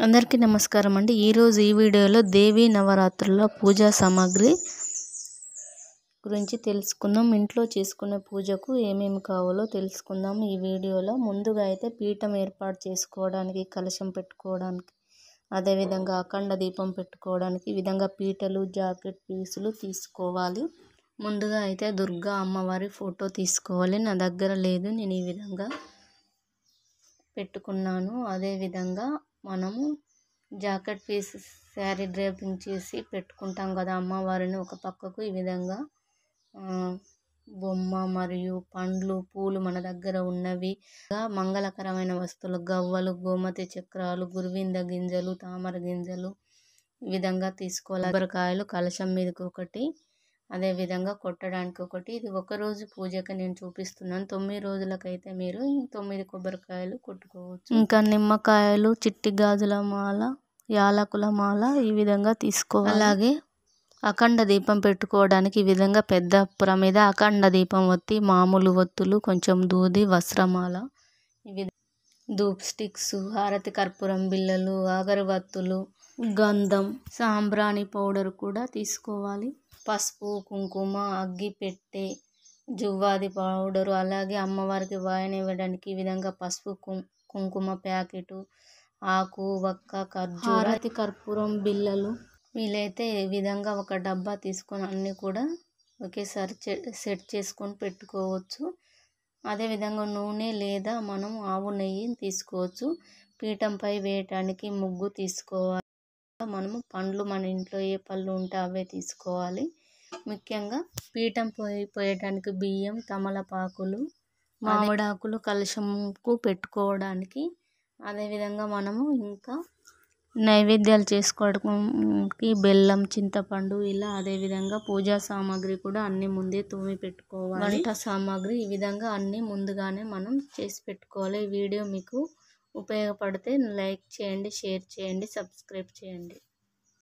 అందరికీ నమస్కారం అండి. ఈరోజు ఈ వీడియోలో దేవీ నవరాత్రుల పూజా సామాగ్రి గురించి తెలుసుకుందాం. ఇంట్లో చేసుకునే పూజకు ఏమేమి కావాలో తెలుసుకుందాం ఈ వీడియోలో. ముందుగా అయితే పీఠం ఏర్పాటు చేసుకోవడానికి, కలశం పెట్టుకోవడానికి, అదేవిధంగా అఖండ దీపం పెట్టుకోవడానికి ఈ విధంగా పీటలు, జాకెట్ పీసులు తీసుకోవాలి. ముందుగా అయితే దుర్గా అమ్మవారి ఫోటో తీసుకోవాలి. నా దగ్గర లేదు, నేను ఈ విధంగా పెట్టుకున్నాను. అదేవిధంగా మనము జాకెట్ పీస్ శారీ డ్రేపింగ్ చేసి పెట్టుకుంటాం కదా అమ్మవారిని ఒక పక్కకు. ఈ విధంగా బొమ్మ మరియు పండ్లు, పూలు మన దగ్గర ఉన్నవి, మంగళకరమైన వస్తువులు, గవ్వలు, గోమతి చక్రాలు, గురువింద గింజలు, తామర గింజలు ఈ విధంగా తీసుకోవాలి. కొబ్బరికాయలు కలశం మీదకి ఒకటి, అదే విధంగా కొట్టడానికి ఒకటి. ఇది ఒకరోజు పూజకి నేను చూపిస్తున్నాను. 9 రోజులకైతే మీరు 9 కొబ్బరికాయలు కొట్టుకోవచ్చు. ఇంకా నిమ్మకాయలు, చిట్టి గాజుల మాల, యాలకుల మాల ఈ విధంగా తీసుకోవాలి. అలాగే అఖండ దీపం పెట్టుకోవడానికి ఈ విధంగా పెద్ద పుర మీద అఖండ దీపం ఒత్తి, మామూలు ఒత్తులు, కొంచెం దూది, వస్త్రమాల, ఇవి ధూప్ స్టిక్స్, హారతి కర్పూరం బిళ్ళలు, అగరబత్తులు, గంధం, సాంబ్రాణి పౌడర్ కూడా తీసుకోవాలి. పసుపు, కుంకుమ, అగ్గి పెట్టె, జువ్వాది పౌడరు, అలాగే అమ్మవారికి వాయన ఇవ్వడానికి ఈ విధంగా పసుపు, కుంకుమ ప్యాకెటు, ఆకు, వక్క, ఖర్జూర, హారతి కర్పూరం బిళ్ళలు. వీలైతే ఈ విధంగా ఒక డబ్బా తీసుకొని అన్నీ కూడా ఒకేసారి సెట్ చేసుకొని పెట్టుకోవచ్చు. అదేవిధంగా నూనె లేదా మనం ఆవు నెయ్యి తీసుకోవచ్చు. పీఠంపై వేయటానికి ముగ్గు తీసుకోవాలి. మనము పండ్లు మన ఇంట్లో ఏ పళ్ళు ఉంటే అవే తీసుకోవాలి. ముఖ్యంగా పీఠం పోయటానికి బియ్యం, తమలపాకులు, మామిడాకులు కలశంకు పెట్టుకోవడానికి. అదేవిధంగా మనము ఇంకా నైవేద్యాలు చేసుకోవడానికి బెల్లం, చింతపండు ఇలా. అదేవిధంగా పూజా సామాగ్రి కూడా అన్ని ముందే తోమి పెట్టుకోవాలి. వంట సామాగ్రి ఈ విధంగా అన్నీ ముందుగానే మనం చేసి పెట్టుకోవాలి. ఈ వీడియో మీకు ఉపయోగపడితే లైక్ చేయండి, షేర్ చేయండి, సబ్స్క్రైబ్ చేయండి.